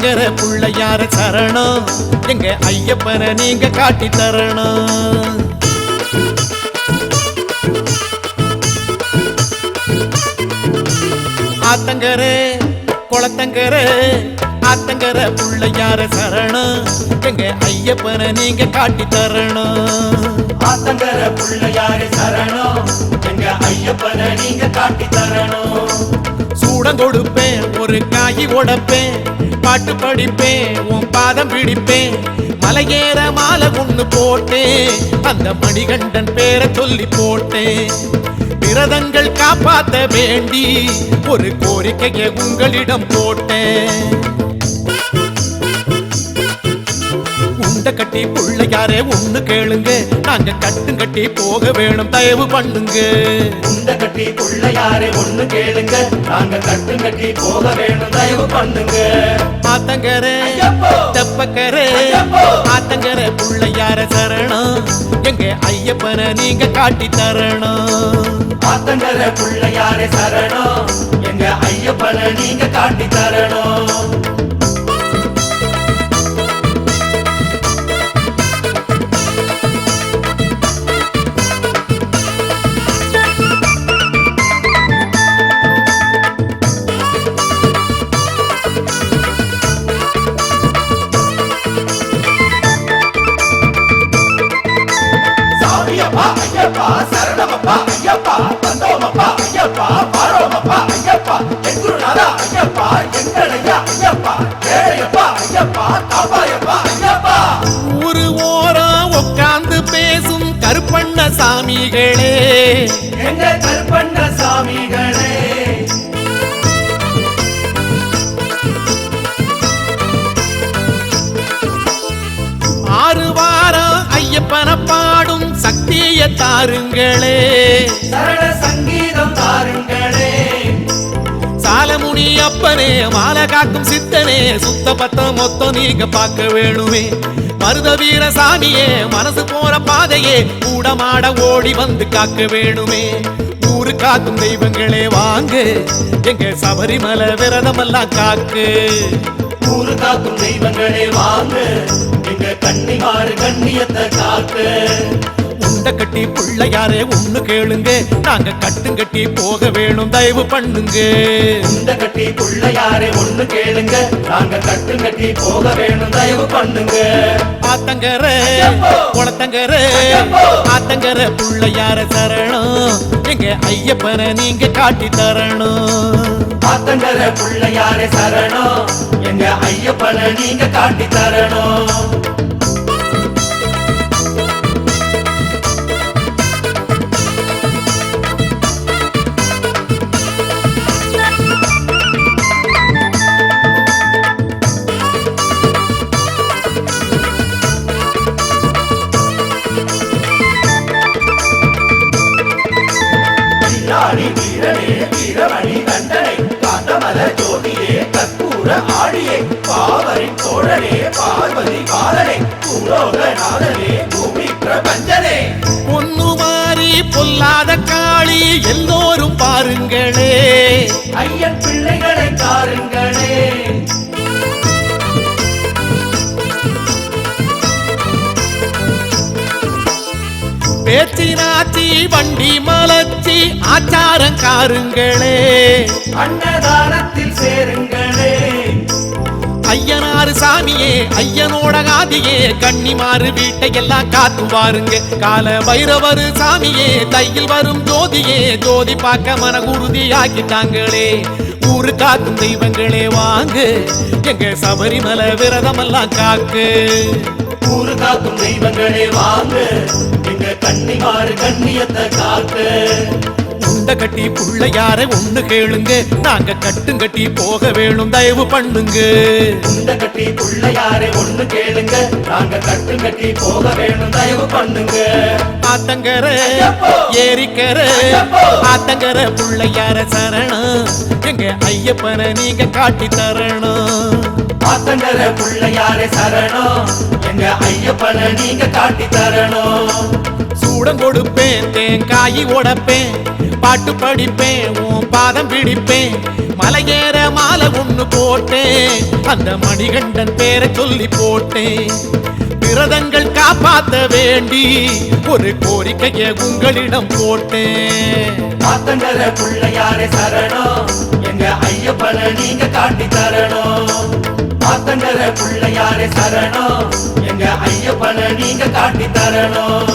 ஆத்தங்கர புள்ளையார சரணம் எங்க ஐயப்பனை நீங்க காட்டி தரணும். ஆத்தங்கரே குளத்தங்கரே ஆத்தங்கர புள்ளையார சரணம் எங்க ஐயப்பனை நீங்க காட்டி தரணும். ஆத்தங்கர புள்ளையார சரணம் எங்க ஐயப்பனை நீங்க காட்டி தரணும். சூடம் கொடுப்பேன் ஒரு காய் உடைப்பேன் பாட்டு படிப்பேன் உன் பாதம் பிடிப்பேன் மலையேற மாலை ஒண்ணு போட்டேன் அந்த மணிகண்டன் பேரை சொல்லி போட்டேன். விரதங்கள் காப்பாத்த வேண்டி ஒரு கோரிக்கையை உங்களிடம் போட்டேன். உண்ட கட்டி புள்ளையாரே ஒண்ணு கேளுங்க நாங்க கட்டும் கட்டி போக வேணும் தயவு பண்ணுங்க. உண்ட கட்டி புள்ளையாரே ஒண்ணு கேளுங்க நாங்க கட்டும் கட்டி போக வேணும் தயவு பண்ணுங்க. ஆத்தங்கரே தெப்பக்கரே ஆத்தங்கர புள்ளையார சரணம் எங்க ஐயப்பனை நீங்க காட்டி தரணும். ஆத்தங்கர புள்ளையாரே சரணம் எங்க ஐயப்பனை நீங்க காட்டி தரணும். ஐயப்பா சரணமப்பா ஐயப்பா தந்தோமப்பா ஐயப்பா பாரோமப்பா ஐயப்பா எங்குருநாதா ஐயப்பா எங்களையா ஐயப்பா ஏழையப்பா ஐயப்பா காப்பாயப்பா ஐயப்பா. ஒரு ஓரம் உட்கார்ந்து பேசும் கருப்பண்ண சாமிகளே எங்க கருப்பண்ண சாமிகளே ஆறு வாரம் ஐயப்பனை பாடும் சக்திய தாருங்களே சரண சங்கீதம் தாருங்களே. சாலமுனி அப்பனே மாலை காக்கும் சித்தனே சுத்த பத்தம் மொத்தம் நீங்க பார்க்க வேணுமே. மருத வீர சாமியே மனசு போற பாதையே கூடமாட ஓடி வந்து காக்க வேணுமே. ஊரு காக்கும் தெய்வங்களே வாங்க எங்க சபரிமலை விரதமெல்லாம் காக்கு. ஊரு காக்கும் தெய்வங்களே வாங்க எங்க கன்னிமாறு கண்ணியத்தை காக்கு. உண்ட கட்டி புள்ளையாரே ஒண்ணு கேளுங்க நாங்க கட்டும் கட்டி போக வேணும் தயவு பண்ணுங்க. உண்ட கட்டி புள்ளையாரே ஒண்ணு கேளுங்க நாங்க கட்டும் கட்டி போக வேணும் தயவு பண்ணுங்க. ஆத்தங்கர குளத்தங்கர ஆத்தங்கர புள்ளையார சரணம் எங்க ஐயப்பனை நீங்க காட்டி தரணும். ஆத்தங்கர புள்ளையாரே சரணம் எங்க ஐயப்பனை நீங்க காட்டி தரணும். வீரனே வீரமணி தண்டனை காந்தமல ஜோதியே கற்பூர ஆடியே பாவரின் தோழனே பார்வதி காலனே பூலோகநாதனே பூமி பிரபஞ்சனே. பொன்னு மாறி பொல்லாத காளி எல்லோரும் பாருங்களே ஐயன் பிள்ளைகளை தாருங்களே. பேச்சினாச்சி வண்டி மலச்சி ஆச்சாரங்காருங்களே அன்னதானத்தில் சேருங்களே. ஐயனாறு சாமியே ஐயனோட காதியே கன்னிமாறு வீட்டை எல்லாம் காத்து வாருங்க. கால பைரவரு சாமியே தையில் வரும் ஜோதியே ஜோதி பார்க்க மன உறுதி ஆக்கிட்டாங்களே. ஊரு காக்கும் தெய்வங்களே வாங்க எங்க சபரிமலை விரதமெல்லாம் காக்கு. ஊரு காக்கும் தெய்வங்களே வாங்க எங்க கன்னிமாறு கண்ணியத்தை காக்கு. உண்ட கட்டி புள்ளையார ஒண்ணு கேளுங்க நாங்க கட்டும் கட்டி போக வேணும் தயவு பண்ணுங்க. உண்ட கட்டி புள்ளையாரே ஒண்ணு கேளுங்க நாங்க கட்டும் கட்டி போக வேணும் தயவு பண்ணுங்க. ஆத்தங்கர ஏரிக்கர ஆத்தங்கர புள்ளையார சரணம் எங்க ஐயப்பனை நீங்க காட்டி தரணும். ஆத்தங்கர புள்ளையாரே சரணம் எங்க ஐயப்பனை நீங்க காட்டி தரணும். சூடம் கொடுப்பேன் தேங்காய் உடைப்பேன் பாட்டு படிப்பேன் உன் பாதம் பிடிப்பேன் மலையேற மாலை ஒண்ணு போட்டேன் அந்த மணிகண்டன் பேரை சொல்லி போட்டேன் விரதங்கள் காப்பாத்த வேண்டி ஒரு கோரிக்கையை உங்களிடம் போட்டேன் மாத்தங்கர பிள்ளையாரே சரணம் எங்க ஐயப்பனை நீங்க காட்டி தரணும் மாத்தங்கர பிள்ளையாரே சரணம் எங்க ஐயப்பனை நீங்க காட்டி தரணும்